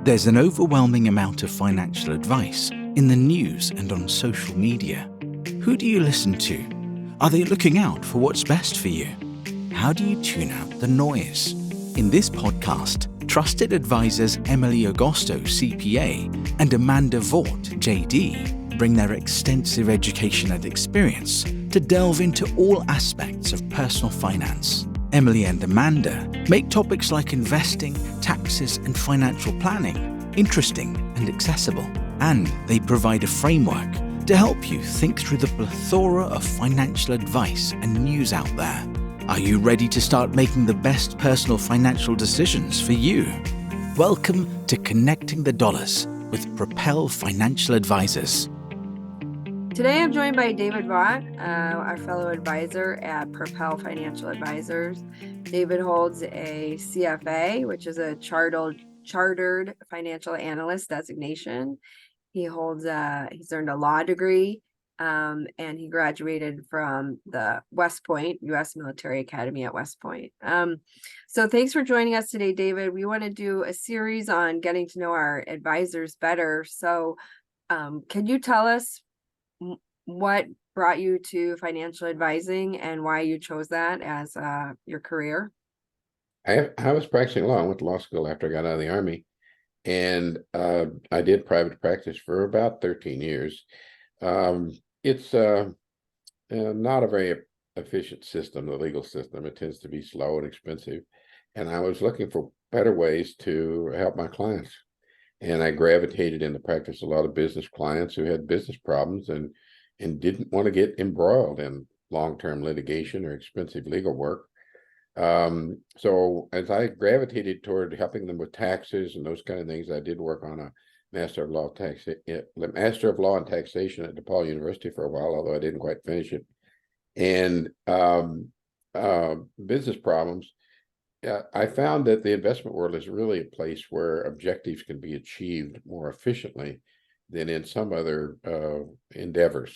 There's an overwhelming amount of financial advice in the news and on social media. Who do you listen to? Are they looking out for what's best for you? How do you tune out the noise? In this podcast, trusted advisors Emily Agosto, CPA, and David Vaught, JD, bring their extensive education and experience to delve into all aspects of personal finance. Emily and Amanda make topics like investing, taxes, and financial planning interesting and accessible. And they provide a framework to help you think through the plethora of financial advice and news out there. Are you ready to start making the best personal financial decisions for you? Welcome to Connecting the Dollars with Propel Financial Advisors. Today I'm joined by David Vaught, our fellow advisor at Propel Financial Advisors. David holds a CFA, which is a chartered financial analyst designation. He's earned a law degree, and he graduated from the West Point, U.S. Military Academy at West Point. So thanks for joining us today, David. We want to do a series on getting to know our advisors better. So can you tell us what brought you to financial advising and why you chose that as your career? I was practicing law. I went to law school after I got out of the Army, and I did private practice for about 13 years. It's not a very efficient system, the legal system. It tends to be slow and expensive, and I was looking for better ways to help my clients. And I gravitated into practice a lot of business clients who had business problems and didn't want to get embroiled in long-term litigation or expensive legal work. So as I gravitated toward helping them with taxes and those kind of things, I did work on a Master of Law in Taxation at DePaul University for a while, although I didn't quite finish it. And business problems. I found that the investment world is really a place where objectives can be achieved more efficiently than in some other endeavors.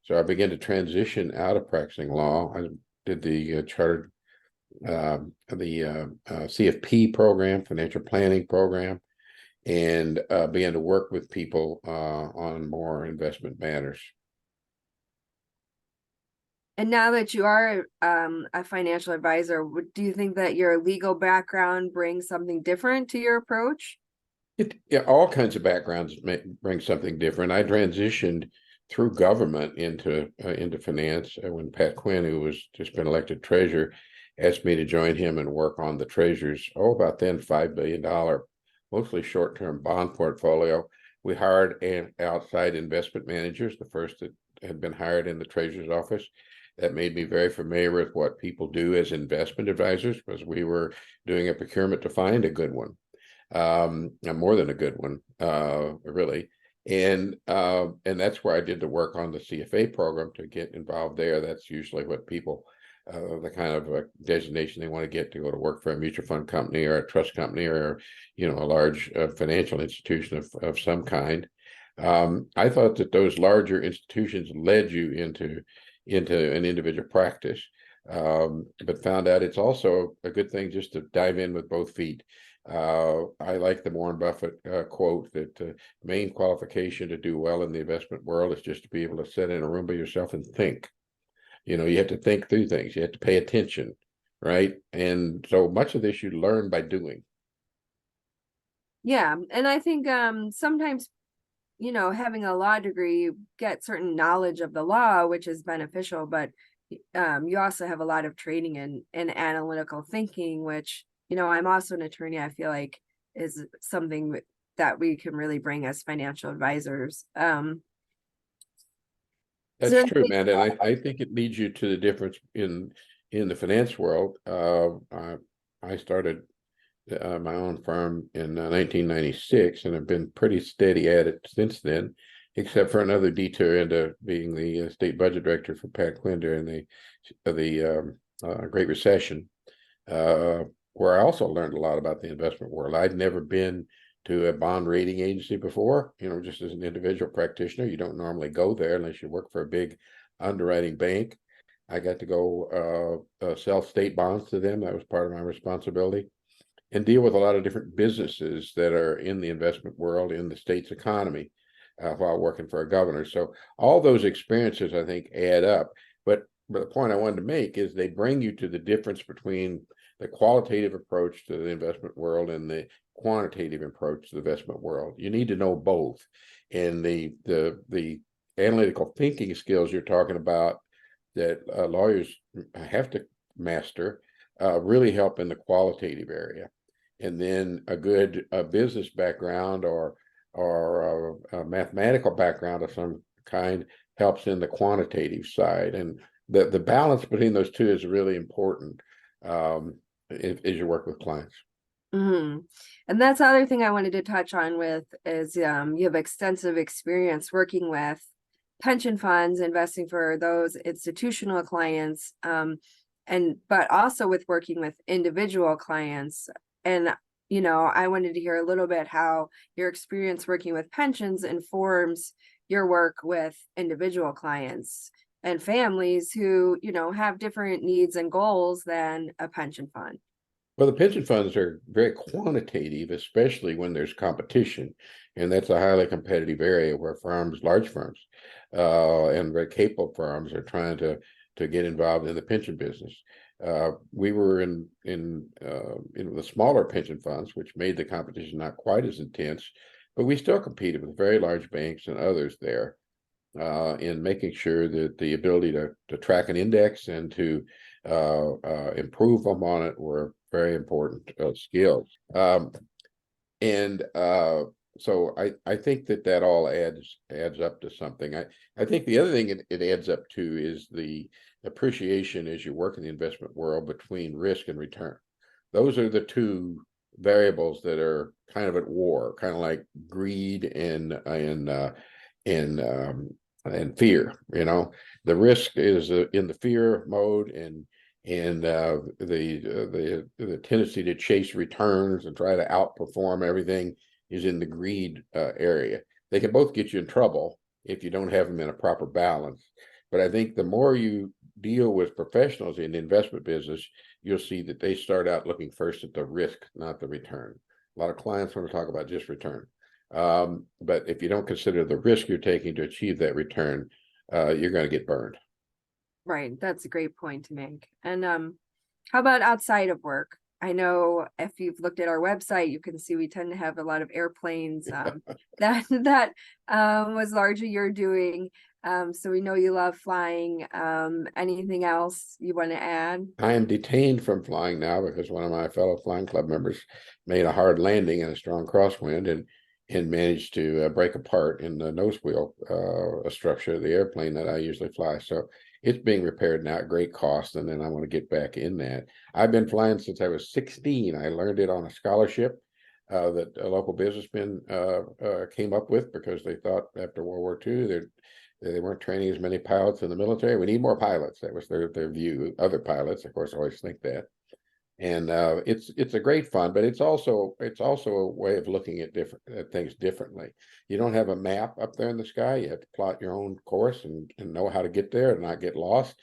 So I began to transition out of practicing law. I did the CFP program, financial planning program, and began to work with people on more investment matters. And now that you are a financial advisor, do you think that your legal background brings something different to your approach? All kinds of backgrounds bring something different. I transitioned through government into finance when Pat Quinn, who was just been elected treasurer, asked me to join him and work on the treasurer's, about then $5 billion, mostly short-term bond portfolio. We hired outside investment managers, the first that had been hired in the treasurer's office. That made me very familiar with what people do as investment advisors, because we were doing a procurement to find a good one, more than a good one, really. And that's where I did the work on the CFA program to get involved there. That's usually what people, the kind of designation they want to get to go to work for a mutual fund company or a trust company or, a large financial institution of some kind. I thought that those larger institutions led you into an individual practice, but found out it's also a good thing just to dive in with both feet. I like the Warren Buffett quote that the main qualification to do well in the investment world is just to be able to sit in a room by yourself and think. You have to think through things. You have to pay attention, right? And so much of this you learn by doing. Yeah, and I think sometimes having a law degree, you get certain knowledge of the law, which is beneficial, but you also have a lot of training in analytical thinking, which, I'm also an attorney. I feel like is something that we can really bring as financial advisors. That's true, man. And I think it leads you to the difference in the finance world. I started my own firm in 1996 and have been pretty steady at it since then, except for another detour into being the state budget director for Pat Quinn during the Great Recession, where I also learned a lot about the investment world. I'd never been to a bond rating agency before, just as an individual practitioner. You don't normally go there unless you work for a big underwriting bank. I got to go sell state bonds to them. That was part of my responsibility. and deal with a lot of different businesses that are in the investment world, in the state's economy, while working for a governor. So all those experiences, I think, add up. But the point I wanted to make is they bring you to the difference between the qualitative approach to the investment world and the quantitative approach to the investment world. You need to know both. And the analytical thinking skills you're talking about that lawyers have to master really help in the qualitative area. And then a good business background or a mathematical background of some kind helps in the quantitative side. And the balance between those two is really important as you work with clients. Mm-hmm. And that's the other thing I wanted to touch on with is you have extensive experience working with pension funds, investing for those institutional clients, but also with working with individual clients. And I wanted to hear a little bit how your experience working with pensions informs your work with individual clients and families who, have different needs and goals than a pension fund. Well, the pension funds are very quantitative, especially when there's competition. And that's a highly competitive area where large firms, and very capable firms are trying to get involved in the pension business. We were in the smaller pension funds, which made the competition not quite as intense, but we still competed with very large banks and others there in making sure that the ability to track an index and to improve on it were very important skills. So I think that all adds up to something. I think the other thing it adds up to is the appreciation as you work in the investment world between risk and return. Those are the two variables that are kind of at war, kind of like greed and fear. The risk is in the fear mode, and the tendency to chase returns and try to outperform everything is in the greed area. They can both get you in trouble if you don't have them in a proper balance. But I think the more you deal with professionals in the investment business, you'll see that they start out looking first at the risk, not the return. A lot of clients want to talk about just return. But if you don't consider the risk you're taking to achieve that return, you're going to get burned. Right. That's a great point to make. And how about outside of work? I know if you've looked at our website, you can see we tend to have a lot of airplanes that was largely your doing. So we know you love flying. Anything else you want to add? I am detained from flying now because one of my fellow flying club members made a hard landing in a strong crosswind and managed to break apart in the nose wheel structure of the airplane that I usually fly. So it's being repaired now at great cost, and then I want to get back in that. I've been flying since I was 16. I learned it on a scholarship that a local businessman came up with because they thought after World War II they weren't training as many pilots in the military. We need more pilots. That was their view. Other pilots, of course, always think that. And it's a great fun, but it's also a way of looking at things differently. You don't have a map up there in the sky. You have to plot your own course and know how to get there and not get lost.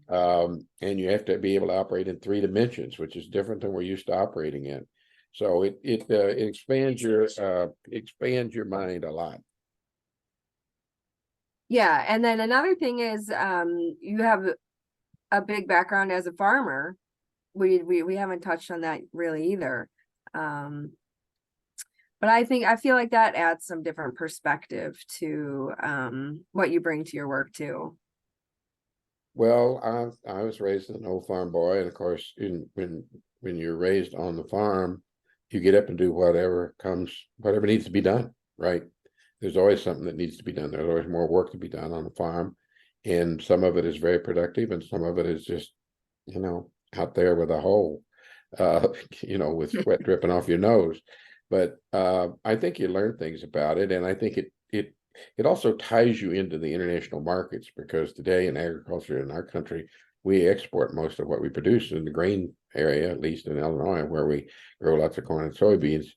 And you have to be able to operate in 3 dimensions, which is different than we're used to operating in. So it expands your mind a lot. Yeah, and then another thing is you have a big background as a farmer. We haven't touched on that really either. But I feel like that adds some different perspective to what you bring to your work too. Well, I was raised an old farm boy, and of course, when you're raised on the farm, you get up and do whatever needs to be done, right? There's always something that needs to be done. There's always more work to be done on the farm, and some of it is very productive, and some of it is just, out there with a hole, with sweat dripping off your nose. But I think you learn things about it, and I think it also ties you into the international markets, because today in agriculture in our country, we export most of what we produce in the grain area, at least in Illinois, where we grow lots of corn and soybeans.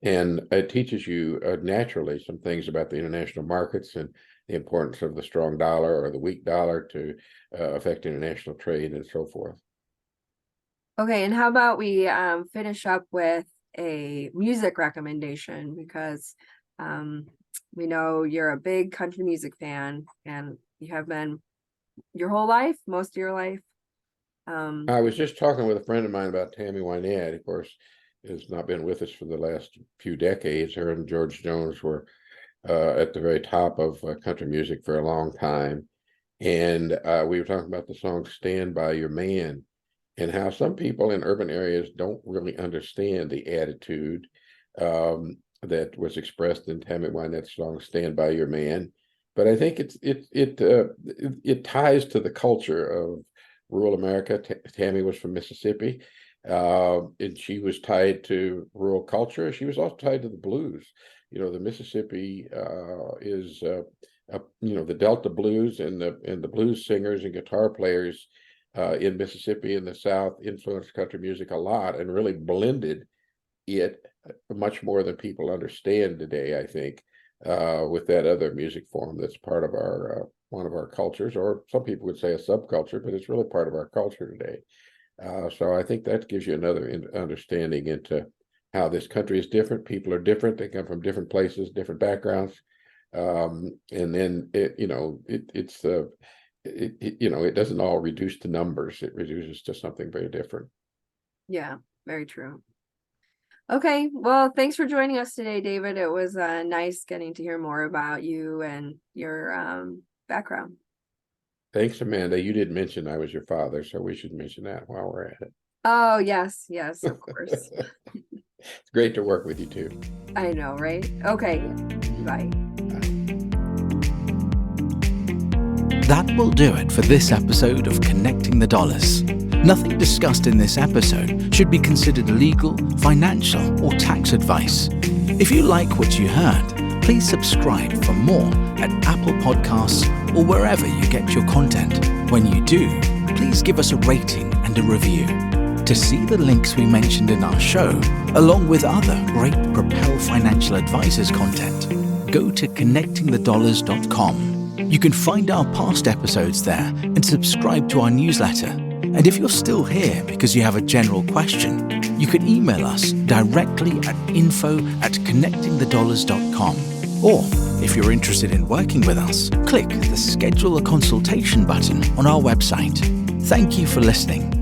And it teaches you naturally some things about the international markets and the importance of the strong dollar or the weak dollar to affect international trade and so forth. Okay, and how about we finish up with a music recommendation, because we know you're a big country music fan and you have been your whole life, most of your life. I was just talking with a friend of mine about Tammy Wynette. Of course, has not been with us for the last few decades. Her and George Jones were at the very top of country music for a long time. And we were talking about the song Stand By Your Man, and how some people in urban areas don't really understand the attitude that was expressed in Tammy Wynette's song "Stand By Your Man." But I think it ties to the culture of rural America. Tammy was from Mississippi, and she was tied to rural culture. She was also tied to the blues. The Mississippi is the Delta blues, and the blues singers and guitar players in Mississippi in the South influenced country music a lot and really blended it much more than people understand today, I think, with that other music form that's part of our one of our cultures, or some people would say a subculture, but it's really part of our culture today. So I think that gives you another understanding into how this country is different. People are different. They come from different places, different backgrounds. And then it doesn't all reduce to numbers. It reduces to something very different. Yeah, very true. Okay, well, thanks for joining us today, David. It was nice getting to hear more about you and your background. Thanks, Amanda. You did mention I was your father, so we should mention that while we're at it. Oh, yes, of course. It's great to work with you too. I know, right? Okay, bye. That will do it for this episode of Connecting the Dollars. Nothing discussed in this episode should be considered legal, financial, or tax advice. If you like what you heard, please subscribe for more at Apple Podcasts or wherever you get your content. When you do, please give us a rating and a review. To see the links we mentioned in our show, along with other great Propel Financial Advisors content, go to connectingthedollars.com. You can find our past episodes there and subscribe to our newsletter. And if you're still here because you have a general question, you can email us directly at info@connectingthedollars.com. Or if you're interested in working with us, click the Schedule a Consultation button on our website. Thank you for listening.